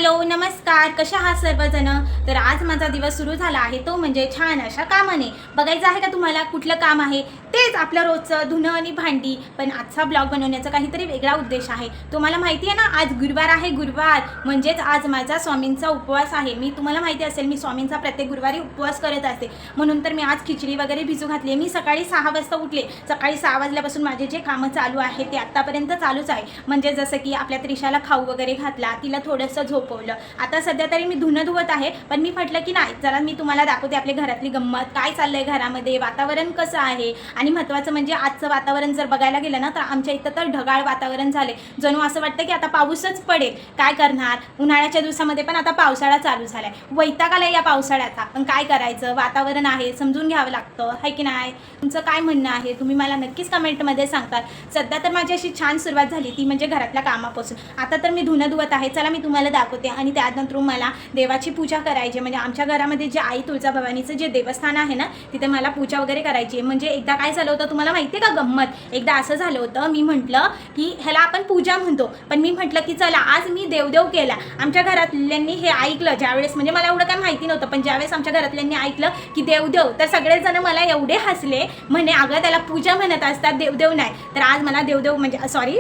Hello नमस्कार, कशा आहात सर्वजण. तर आज माझा दिवस सुरू झाला आहे तो म्हणजे छान अशा कामाने. बघायचं आहे का तुम्हाला कुठलं काम आहे? तेच आपलं रोजचं धुणं आणि भांडी. पण आजचा ब्लॉग बनवण्याचा काहीतरी वेगळा उद्देश आहे. तुम्हाला माहिती आहे ना, आज गुरुवार आहे. गुरुवार म्हणजेच आज माझा स्वामींचा उपवास आहे. तुम्हाला माहिती असेल, मी स्वामींचा प्रत्येक गुरुवारी उपवास करत असते. म्हणून तर मी आज खिचडी वगैरे भिजू घातली. मी सकाळी 6 वाजता उठले. सकाळी 6 वाजल्यापासून माझे जे कामं चालू आहे ते आत्तापर्यंत चालूच आहे. म्हणजे जसं की आपल्या त्रिशाला खाऊ वगैरे घातला, तिला थोडंसं झोपवलं. आता सध्या तरी मी धुणं धुवत आहे, पण मी म्हटलं की नाही, जरा मी तुम्हाला दाखवते आपल्या घरातली गंमत, काय चाललंय घरामध्ये, वातावरण कसं आहे. आणि महत्त्वाचं म्हणजे आजचं वातावरण जर बघायला गेलं ना, तर आमच्या इथं तर ढगाळ वातावरण झाले. जणू असं वाटतं की आता पाऊसच पडेल. काय करणार, उन्हाळ्याच्या दिवसामध्ये पण आता पावसाळा चालू झालाय. वैताग आलाय या पावसाळ्याचा, पण काय करायचं, वातावरण आहे, समजून घ्यावं लागतं, है की नाही. तुमचं काय म्हणणं आहे तुम्ही मला नक्कीच कमेंटमध्ये सांगतात. सध्या तर माझी अशी छान सुरुवात झाली, ती म्हणजे घरातल्या कामापासून. आता तर मी धुणं धुवत आहे. चला मी तुम्हाला दाखवते. आणि त्यानंतर मला देवाची पूजा करायची. म्हणजे आमच्या घरामध्ये जे आई तुळजाभवानीचं जे देवस्थान आहे ना, तिथे मला पूजा वगैरे करायची. म्हणजे एकदा काय झालं होतं तुम्हाला माहिती आहे का गंमत. एकदा असं झालं होतं, मी म्हटलं की ह्याला आपण पूजा म्हणतो, पण मी म्हटलं की चला आज मी देवदेव केला. आमच्या घरातल्यांनी हे ऐकलं ज्यावेळेस, म्हणजे मला एवढं काय माहिती नव्हतं, पण ज्यावेळेस आमच्या घरातल्यांनी ऐकलं की देवदेव, तर सगळेजण मला एवढे हसले, म्हणे अगं त्याला पूजा म्हणत असतात, देवदेव नाही. तर आज मला देवदेव म्हणजे सॉरी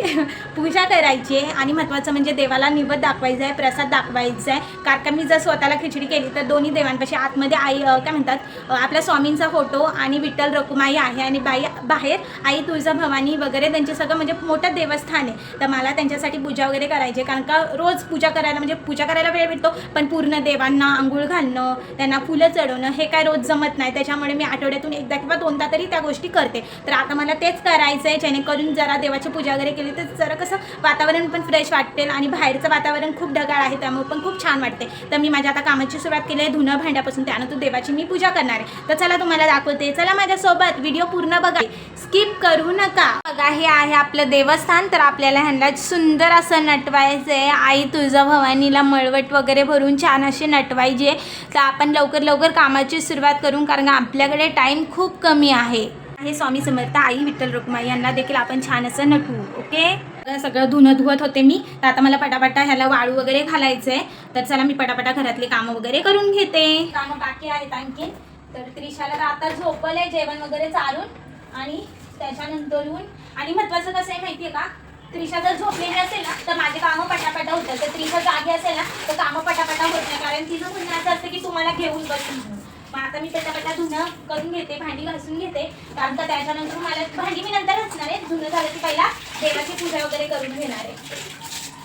पूजा करायची आहे. आणि महत्त्वाचं म्हणजे देवाला निवेद दाखवायचा आहे, प्रसाद दाखवायचा आहे. कारण का मी जर स्वतःला खिचडी केली तर दोन्ही देवांपाशी आतमध्ये आई काय म्हणतात आपल्या स्वामींचा फोटो आणि विठ्ठल रखुमाई आहे, आणि बाहेर आई तुळजाभवानी वगैरे त्यांचे सगळं म्हणजे मोठं देवस्थान आहे. तर मला त्यांच्यासाठी पूजा वगैरे करायची आहे. कारण का रोज पूजा करायला म्हणजे पूजा करायला वेळ भेटतो, पण पूर्ण देवांना आंघोळ घालणं, त्यांना फुलं चढवणं हे काय रोज जमत नाही. त्याच्यामुळे मी आठवड्यातून एकदा किंवा दोनदा तरी त्या गोष्टी करते. तर आता मला तेच करायचं आहे, जेणेकरून जरा देवाची पूजा वगैरे केली तर जरा कसं वातावरण पण फ्रेश वाटेल. आणि बाहेरचं वातावरण खूप ढगाळ आहे, त्यामुळे पण खूप छान वाटते. तर मी माझ्या आता कामाची सुरुवात केली आहे धुणं भांड्यापासून. त्यानंतर देवाची मी पूजा करणार आहे. तर चला तुम्हाला दाखवते, चला माझ्यासोबत व्हिडिओ पूर्ण बघा, स्किप करू नका. बघा हे आहे आपलं देवस्थान. तर आपल्याला ह्यांना सुंदर असं नटवायचं आहे. आई तुळजाभवानीला मळवट वगैरे भरून छान असे नटवायचे. तर आपण लवकर लवकर कामाची सुरुवात करू, कारण आपल्याकडे टाईम खूप कमी आहे. स्वामी समर्थ आई विठ्ठल रखुमाई यांना देखील आपण छान असं नटवू. ओके, सगळं धुणं धुवत होते मी. तर आता मला पटापटा ह्याला वाळू वगैरे घालायचं आहे. तर चला मी पटापटा घरातले कामं वगैरे करून घेते. कामं बाकी आहेत आणखी. तर त्रिशाला आता झोपलं आहे जेवण वगैरे चालून. आणि त्याच्यानंतरून आणि महत्त्वाचं कसं आहे माहिती आहे का, त्रिशा जर झोपलेली असेल ना तर माझे कामं पटापटा होतात. तर त्रिशा जागी असेल ना तर कामं पटापटा होत नाही, कारण तिचं म्हणणं असं असतं की तुम्हाला घेऊन बसून. मग आता मी पटापटा धुणं करून घेते, भांडी घासून घेते. कारण का त्याच्यानंतर मला भांडी मी नंतर घासणार आहे. धुणं झालं की पहिला देवाची पूजा वगैरे करून घेणार आहे,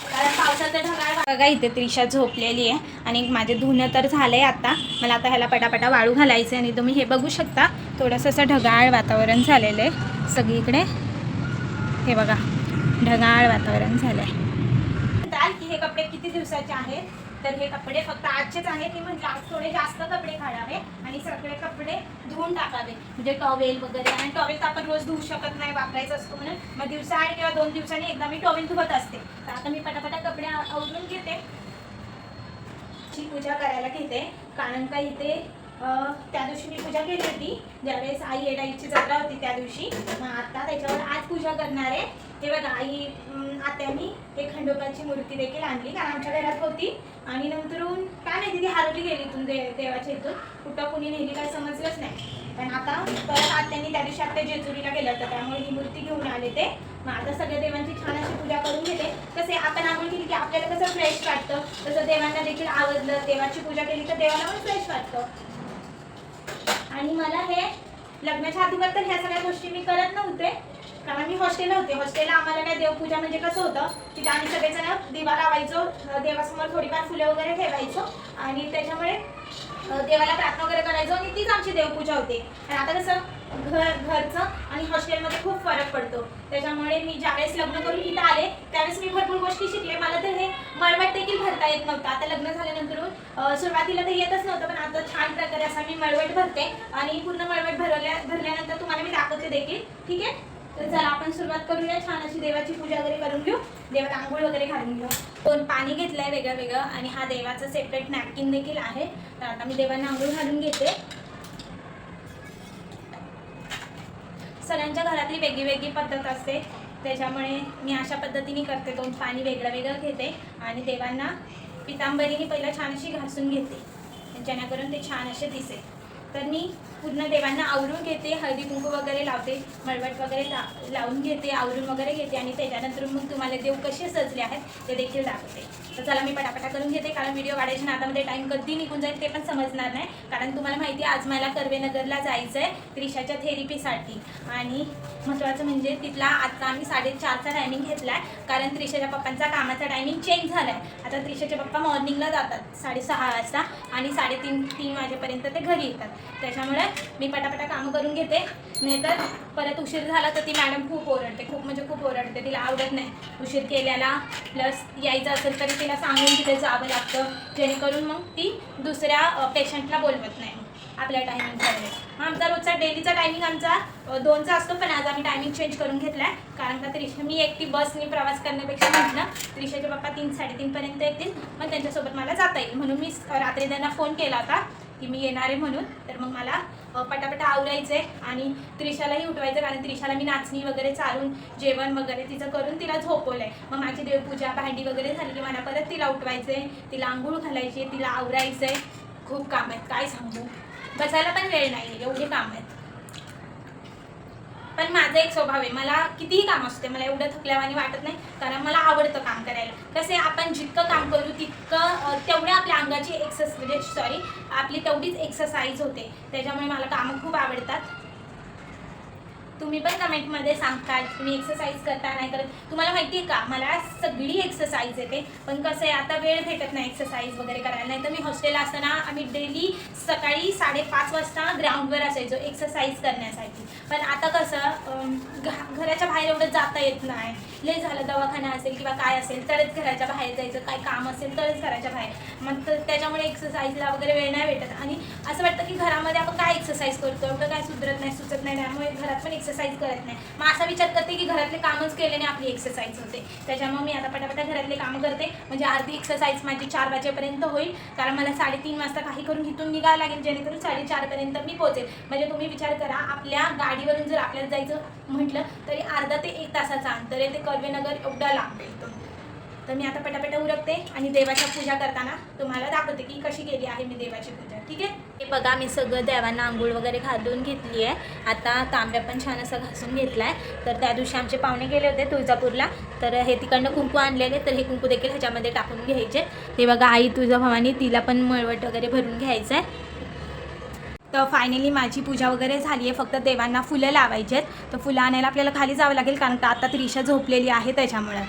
कारण पावसाचं ढगाळ. बघा इथे त्रिशा झोपलेली आहे आणि माझे धुणं तर झालं आहे. आता मला आता ह्याला पटापटा वाळू घालायचं आहे. आणि तुम्ही हे बघू शकता, थोडंसं असं ढगाळ वातावरण झालेलं आहे सगळीकडे. हे बघा ढगाळ वातावरण झालं आहे. की हे कपडे किती दिवसाचे आहेत, तर हे कपडे फक्त आजचेच आहेत. मी म्हटलं आज थोडे जास्त कपडे काढावे आणि सगळे कपडे धुवून टाकावे, म्हणजे टॉवेल वगैरे. आणि टॉवेल तर आपण रोज धुवू शकत नाही, वापरायचं असतो म्हणून. मग दिवसाआड किंवा 2 दिवसांनी एकदा मी टॉवेल धुवत असते. तर आता मी पटापटा कपडे आवरून घेते, ची पूजा करायला घेते. कारण का इथे त्या दिवशी मी पूजा केली होती ज्यावेळेस आई येडाईची जत्रा होती त्या दिवशी. मग आता त्याच्यावर आज पूजा करणार आहे. हे बघा आई आत्यानी एक खंडोबाची मूर्ती देखील आणली, कारण आमच्या घरात होती. आणि नंतरून काय माहिती ती हरवली गेली इथून देवाच्या इथून, कुठं कुणी नेली काय समजलंच नाही. पण आता परत आत्यानी त्या दिवशी आत्या जेजुरीला गेलं होतं, त्यामुळे ही मूर्ती घेऊन आले ते. मग आता सगळ्या देवांची छान अशी पूजा करून घेते. कसे आपण आंघोळ केली की आपल्याला कसं फ्रेश वाटतं, तसं देवांना देखील आवडलं. देवाची पूजा केली तर देवाला पण फ्रेश वाटतं. आणि मला हे लग्नाच्या अगोदर तर ह्या सगळ्या गोष्टी मी करत नव्हते, कारण मी हॉस्टेलला होते. हॉस्टेलला आम्हाला काय देवपूजा म्हणजे कसं होतं की आम्ही सगळेजण दिवा लावायचो, देवासमोर थोडीफार फुलं वगैरे ठेवायचो आणि त्याच्यामुळे देवाला प्रार्थना वगैरे करायचो, आणि तीच आमची देवपूजा होती. आणि आता कसं घरचं आणि हॉस्टेलमध्ये खूप फरक पडतो. त्याच्यामुळे मी ज्यावेळेस लग्न करून इथं आले त्यावेळेस मी भरपूर गोष्टी शिकले. मला तर हे मळवट देखील भरता येत नव्हतं. आता लग्न झाल्यानंतर सुरुवातीला तर येतच नव्हतं, पण आता छान प्रकारे असा मी मळवट भरते. आणि पूर्ण मळवट भरल्यानंतर तुम्हाला मी दाखवते देखील. ठीक आहे, तर चला आपण सुरुवात करूया. छान अशी देवाची पूजा वगैरे करून घेऊ, देवाला आंघोळ वगैरे घालून घेऊ. दोन पाणी घेतलंय वेगळं वेगळं, आणि हा देवाचं सेपरेट नॅपकिन देखील आहे. तर आता मी देवांना आंघोळ घालून घेते. सगळ्यांच्या घरातली वेगळी वेगळी पद्धत असते, त्याच्यामुळे मी अशा पद्धतीने करते. दोन पाणी वेगळं वेगळं घेते आणि देवांना पितांबरीने पहिला छान अशी घासून घेते जेणेकरून ते छान असे दिसेल. तर मी पूर्ण देवांना आवरून घेते, हळदी कुंकू वगैरे लावते, मळवट वगैरे लावून घेते, आवरून वगैरे घेते आणि त्याच्यानंतर मग तुम्हाला देव कसे सजले आहेत ते देखील दाखवते. तर चला मी पटापटा करून घेते, कारण व्हिडिओ काढायच्या नादामध्ये टाईम कधी निघून जाईल ते पण समजणार नाही. कारण तुम्हाला माहिती आहे आज मला कर्वेनगरला जायचं आहे त्रिशाच्या थेरपीसाठी. आणि महत्त्वाचं म्हणजे तिथला आजचा आम्ही 4:30चा टायमिंग घेतला आहे, कारण त्रिशाच्या पप्पांचा कामाचा टायमिंग चेंज झाला आहे. आता त्रिशाचे पप्पा मॉर्निंगला जातात 6:30 वाजता आणि 3:30 वाजेपर्यंत ते घरी येतात. त्याच्यामुळे मी पटापटा कामं करून घेते, नाहीतर परत उशीर झाला तर ती मॅडम खूप ओरडते, खूप ओरडते. तिला आवडत नाही उशीर केल्याला. प्लस यायचं असेल तरी तिला सांगून तिथे जावं लागतं, जेणेकरून मग ती दुसऱ्या पेशंटला बोलवत नाही आपल्या टायमिंगमध्ये. आमचा रोजचा डेलीचा टायमिंग आमचा 2चा असतो, पण आज आम्ही टायमिंग चेंज करून घेतला आहे. कारण का मी एकटी बसने प्रवास करण्यापेक्षा म्हटलं त्रिशाचे पप्पा 3-3:30पर्यंत येतील, मग त्यांच्यासोबत मला जाता येईल. म्हणून मी रात्री त्यांना फोन केला होता की मी येणार आहे म्हणून. तर मग मला पटापटा आवरायचं आहे आणि त्रिशालाही उठवायचं, कारण त्रिशाला मी नाचणी वगैरे चालून जेवण वगैरे तिचं करून तिला झोपवलं आहे. मग माझी देवपूजा भांडी वगैरे झाली की मला परत तिला उठवायचं आहे, तिला आंघोळ घालायची आहे, तिला आवरायचं आहे. खूप काम आहेत, काय सांगू. बसायला पण वेळ नाही, एवढे काम आहेत. पण माझा एक स्वभाव आहे, मला कितीही काम असते मला एवढं थकल्यावानी वाटत नाही, कारण मला आवडतं काम करायला. कसे आपण जितकं काम करू तितकं तेवढ्या आपल्या अंगाची आपली तेवढीच एक्सरसाइज होते. त्याच्यामुळे मला कामं खूप आवडतात. तुम्ही पण कमेंटमध्ये सांगता तुम्ही एक्सरसाइज करता नाही करत. तुम्हाला माहिती आहे का, मला सगळी एक्सरसाइज येते, पण कसं आहे आता वेळ भेटत नाही एक्सरसाइज वगैरे करायला. नाही तर मी हॉस्टेलला असताना आम्ही डेली सकाळी 5:30 वाजता ग्राउंडवर असायचो एक्सरसाइज करण्यासाठी. पण आता कसं घराच्या बाहेर एवढं जाता येत नाही. लय झालं दवाखाना असेल किंवा काय असेल तरच घराच्या बाहेर जायचं, काय काम असेल तरच घराच्या बाहेर. मग त्याच्यामुळे एक्सरसाइजला वगैरे वेळ नाही भेटत. आणि असं वाटतं की घरामध्ये आपण काय एक्सरसाइज करतो, एवढं काय सुचत नाही, त्यामुळे घरात पण एक्सरसाइज करत नाही. मग असा विचार करते की घरातले कामच केल्याने आपली एक्सरसाइज होते. त्याच्यामुळे मी आता पटापटा घरातले कामं करते, म्हणजे अर्धी एक्सरसाइज माझी 4 वाजेपर्यंत होईल. कारण मला 3:30 वाजता काही करून इथून निघावं लागेल, जेणेकरून 4:30पर्यंत मी पोहोचेल. म्हणजे तुम्ही विचार करा, आपल्या गाडीवरून जर आपल्याला जायचं म्हटलं तरी अर्धा ते 1 तासाचं अंतर आहे ते कर्वेनगर एवढा लांब येतो. तर मी आता पटापटा उरकते आणि देवाच्या पूजा करताना तुम्हाला दाखवते की कशी केली आहे मी देवाची पूजा. ठीक आहे, हे बघा मी सगळं देवांना आंघोळ वगैरे घालून घेतली आहे. आता तांब्या पण छान असं घासून घेतला आहे. तर त्या दिवशी आमचे पाहुणे गेले होते तुळजापूरला, तर हे तिकडनं कुंकू आणलेले, तर हे कुंकू देखील ह्याच्यामध्ये टाकून घ्यायचे. ते बघा आई तुळजाभवानी तिला पण मळवट वगैरे भरून घ्यायचं आहे. तर फायनली माझी पूजा वगैरे झाली आहे, फक्त देवांना फुलं लावायची आहेत. तर फुलं आणायला आपल्याला खाली जावं लागेल, कारण का आता त्रिशा झोपलेली आहे त्याच्यामुळे.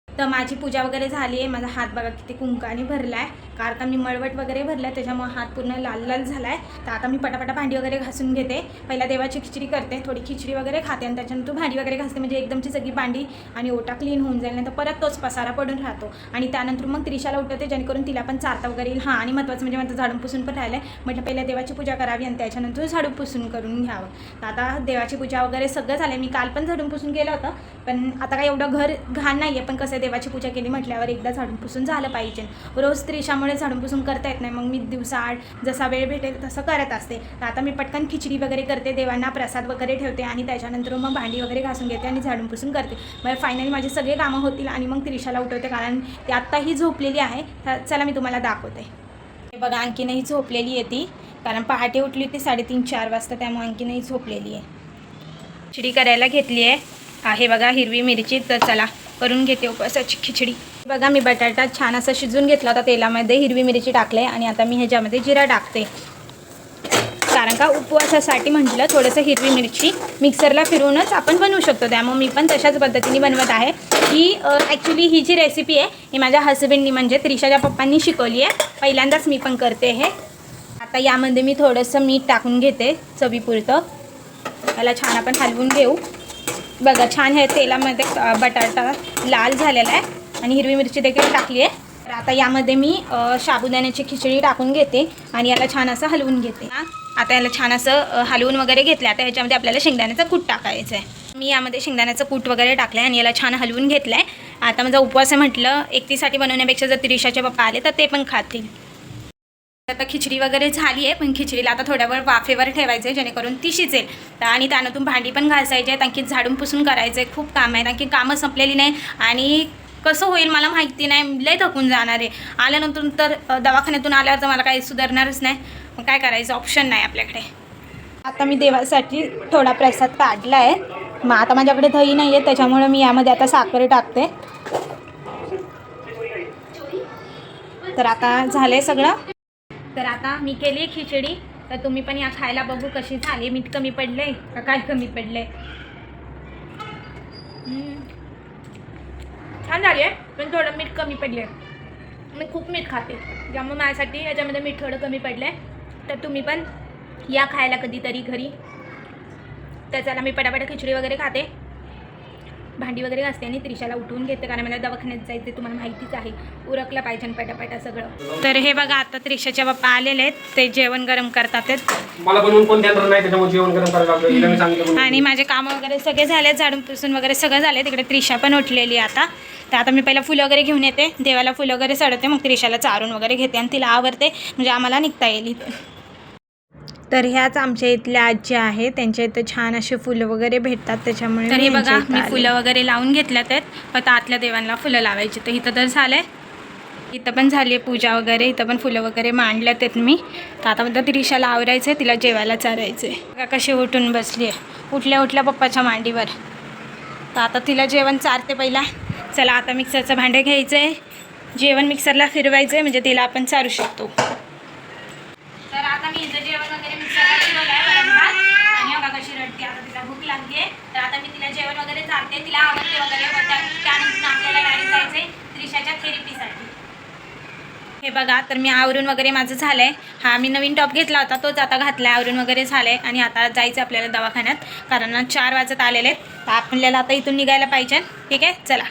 तर माझी पूजा वगैरे झाली आहे. माझा हात बघा किती कुंकाने भरला आहे, कारण का मी मळवट वगैरे भरला आहे, त्याच्यामुळे हात पूर्ण लाल लाल झाला आहे. तर आता मी पटापटा भांडी वगैरे घासून घेते. पहिला देवाची खिचडी करते, थोडी खिचडी वगैरे खाते आणि त्याच्यानंतर भांडी वगैरे घासते, म्हणजे एकदमची सगळी भांडी आणि ओटा क्लीन होऊन जाईल. नंतर परत तोच पसारा पडून राहतो. आणि त्यानंतर मग त्रिशाला उठवते, जेणेकरून तिला पण चारता वगैरे येईल. हां, आणि महत्त्वाचं म्हणजे माझं झाडून पुसून पण राहिलं आहे. म्हटलं पहिल्या देवाची पूजा करावी आणि त्याच्यानंतर झाडून पुसून करून घ्यावं. तर आता देवाची पूजा वगैरे सगळं झालं. मी काल पण झाडून पुसून केलं होतं, पण आता काय एवढं घर घाण नाही आहे. पण कसं देवाची पूजा केली म्हटल्यावर एकदा झाडून पुसून झालं पाहिजे. रोज त्रिशामुळे झाडून पुसून करता येत नाही, मग मी दिवसाआड जसा वेळ भेटेल तसं करत असते. तर आता मी पटकन खिचडी वगैरे करते, देवांना प्रसाद वगैरे ठेवते आणि त्याच्यानंतर मग भांडी वगैरे घासून घेते आणि झाडून पुसून करते. मग फायनली माझे सगळे कामं होतील आणि मग त्रिशाला उठवते, कारण ती आत्ताही झोपलेली आहे. तर चला मी तुम्हाला दाखवते. हे बघा आणखीनही झोपलेली आहे ती, कारण पहाटे उठली होती 3:30-4 वाजता, त्यामुळे आणखीनही झोपलेली आहे. खिचडी करायला घेतली आहे बघा हिरवी मिरची. तर चला करून घेते उपवासाची खिचडी. बघा मी बटाटा छान असा शिजून घेतला होता तेलामध्ये, हिरवी मिरची टाकले आणि आता मी ह्याच्यामध्ये जिरा टाकते, कारण का उपवासासाठी म्हटलं थोडंसं हिरवी मिरची मिक्सरला फिरवूनच आपण बनवू शकतो. त्यामुळे मी पण तशाच पद्धतीने बनवत आहे. ही ॲक्च्युली ही जी रेसिपी आहे ही माझ्या हसबंडनी म्हणजे त्रिशाच्या पप्पांनी शिकवली आहे. पहिल्यांदाच मी पण करते हे. आता यामध्ये मी थोडंसं मीठ टाकून घेते चवीपुरतं. याला छान आपण हलवून घेऊ. बघा छान हे तेलामध्ये बटाटा लाल झालेला आहे आणि हिरवी मिरची देखील टाकली आहे. तर आता यामध्ये मी साबुदाण्याची खिचडी टाकून घेते आणि याला छान असं हलवून घेते. आता याला छान असं हलवून वगैरे घेतलं. आता ह्याच्यामध्ये आपल्याला शेंगदाण्याचं कूट टाकायचं आहे. मी यामध्ये शेंगदाण्याचं कूट वगैरे टाकलं आहे आणि याला छान हलवून घेतलं आहे. आता माझा उपवास आहे म्हटलं एकटीसाठी बनवण्यापेक्षा जर त्रिशाचे पप्पा आले तर ते पण खातील. आता खिचडी वगैरे झाली आहे, पण खिचडीला आता थोड्या वेळ वाफेवर ठेवायचं आहे, जेणेकरून ती शिजेल. आणि त्यानंतर भांडी पण घासायची आहेत, आणखी झाडून पुसून करायचं आहे. खूप काम आहे, आणखी कामं संपलेली नाही आणि कसं होईल मला माहिती नाही, लय थकून जाणार आहे. आल्यानंतर तर दवाखान्यातून आल्यावर तर मला काही सुधारणारच नाही. मग काय करायचं, ऑप्शन नाही आपल्याकडे. आता मी देवासाठी थोडा प्रसाद काढला आहे. मग आता माझ्याकडे दही नाही आहे, त्याच्यामुळे मी यामध्ये आता साखर टाकते. तर आता झालंय सगळं. तर आता मी केली खिचडी. तर तुम्ही पण या खायला बघू कशी झाली. मीठ कमी पडले का काय कमी पडले. छान झाली आहे, पण थोडं मीठ कमी पडले. मी खूप मीठ खाते, त्यामुळे माझ्यासाठी याच्यामध्ये मीठ थोडं कमी पडलं आहे. तर तुम्ही पण या खायला कधीतरी घरी. तर चला मी पटापट खिचडी वगैरे खाते, भांडी वगैरे घासते आणि त्रिशाला उठवून घेते, कारण मला दवाखान्यात जायचं तुम्हाला माहितीच आहे. उरकलं पाहिजे पटापटा सगळं. तर हे बघा आता त्रिशाचे बाप्पा आलेले आहेत, ते जेवण गरम करतात. मला बनवून कोण देणार नाही, त्याच्यामुळे जेवण गरम करायला लागलं. मी सांगितलं आणि माझे कामं वगैरे सगळे झाले, झाडून पुसून वगैरे सगळं झाले. तिकडे त्रिशा पण उठलेली आता. तर आता मी पहिला फुलं वगैरे घेऊन येते, देवाला फुलं वगैरे चढवते, मग त्रिशाला चारून वगैरे घेते आणि तिला आवरते, म्हणजे आम्हाला निघता येईल. तर ह्याच आमच्या इथल्या आजी आहे, त्यांच्या इथं छान असे फुलं वगैरे भेटतात, त्याच्यामुळे. तर हे बघा मी फुलं वगैरे लावून घेतल्यात आहेत. आता आतल्या देवांना फुलं लावायची. तर इथं तर झालंय, इथं पण झाली आहे पूजा वगैरे, इथं पण फुलं वगैरे मांडल्यात आहेत मी. तर आता म्हणतात त्रिशाला आवरायचं आहे, तिला जेवायला चारायचं आहे. कशी उठून बसली आहे, उठल्या उठल्या पप्पाच्या मांडीवर. तर आता तिला जेवण चारते पहिला. चला आता मिक्सरचं भांडं घ्यायचं आहे, जेवण मिक्सरला फिरवायचं आहे, म्हणजे तिला आपण चारू शकतो. तर आता मी हिचं जेवण वगैरे मिक्सरला फिरवलं आहे, गरम भात. आणि बघा कशी रडते, आता तिला भूक लागली आहे. तर आता मी तिला जेवण वगैरे चालते, तिला आवडते वगैरे. त्यानंतर आपल्याला डायरेक्ट जायचं आहे त्रिशाच्या थेरपीसाठी. हे बघा, तर मी आवरून वगैरे माझं झालं आहे. हा मी नवीन टॉप घेतला होता, तोच आता घातला आहे, आवरून वगैरे झालं आहे. आणि आता जायचं आपल्याला दवाखान्यात, कारण 4 वाजत आलेले आहेत. तर आपल्याला आता इथून निघायला पाहिजे. ठीक आहे, चला.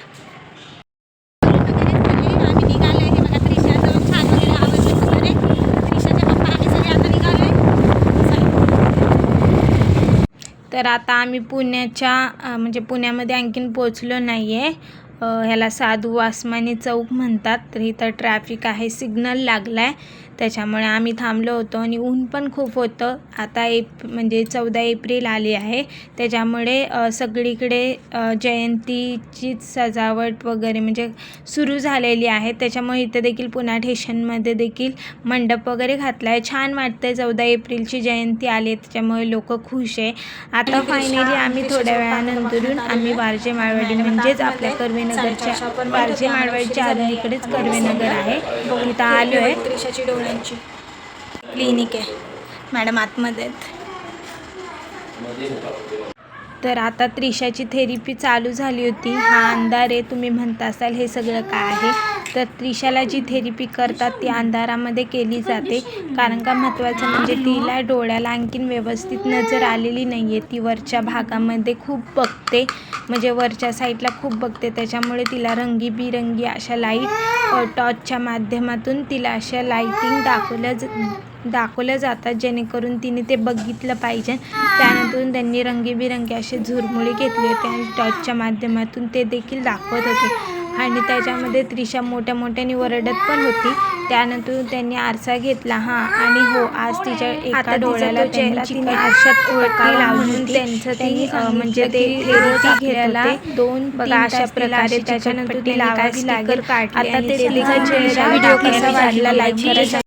तर आता आम्ही म्हणजे पुण्यामध्ये आणखीन पोचलो नाही आहे. ह्याला साधू वासमानी चौक म्हणतात. तर इथं ट्रॅफिक आहे, सिग्नल लागला आहे, त्याच्यामुळे आम्ही थांबलो होतो. आणि ऊन पण खूप होतं. आता म्हणजे 14 एप्रिल आली आहे, त्याच्यामुळे सगळीकडे जयंतीची सजावट वगैरे म्हणजे सुरू झालेली आहे. त्याच्यामुळे इथं देखील पुणा स्टेशनमध्ये देखील मंडप वगैरे घातला आहे. छान वाटतं. 14 एप्रिलची जयंती आली, त्याच्यामुळे लोक खुश आहे. आता फायनली आम्ही थोड्या वेळानंतरून आम्ही वारजे माळवाडी, म्हणजेच आपल्या कर्वेनगरच्या वारजे माळवाडीच्या अलीकडेच कर्वेनगर आहे, इथं आलो आहे. त्रिशाची डोळ्यांची क्लिनिक आहे, मॅडम आतमध्ये आहेत. तर आता त्रिशाची थेरपी चालू झाली होती. हा अंधार आहे, तुम्ही म्हणता असाल हे सगळं काय आहे. तर त्रिशाला जी थेरपी करतात ती अंधारामध्ये केली जाते, कारण का महत्त्वाचं म्हणजे तिला डोळ्याला आणखीन व्यवस्थित नजर आलेली नाही आहे. ती वरच्या भागामध्ये खूप बघते, म्हणजे वरच्या साईडला खूप बघते, त्याच्यामुळे तिला रंगीबिरंगी अशा लाईट टॉर्चच्या माध्यमातून तिला अशा लाईटिंग दाखवल्या जातात, जेणेकरून तिने ते बघितलं पाहिजे. त्यानंतर त्यांनी रंगीबिरंगी असे झुरमुळे घेतले होते आणि टॉर्चच्या माध्यमातून ते देखील दाखवत होते. आणि त्याच्यामध्ये त्रिशा मोठ्या मोठ्याने ओरडत पण होती. त्यानंतर त्यांनी आरसा घेतला. आणि हो, आज तिच्या एका डोळ्याला तिने आरशात ओळखी लावून त्यांनी म्हणजे ते घ्यायला 2-3 अशा प्रकारे त्याच्यानंतर ती लावावी लागेल. आता ते व्हिडिओ कसा वाटला लाईक करा.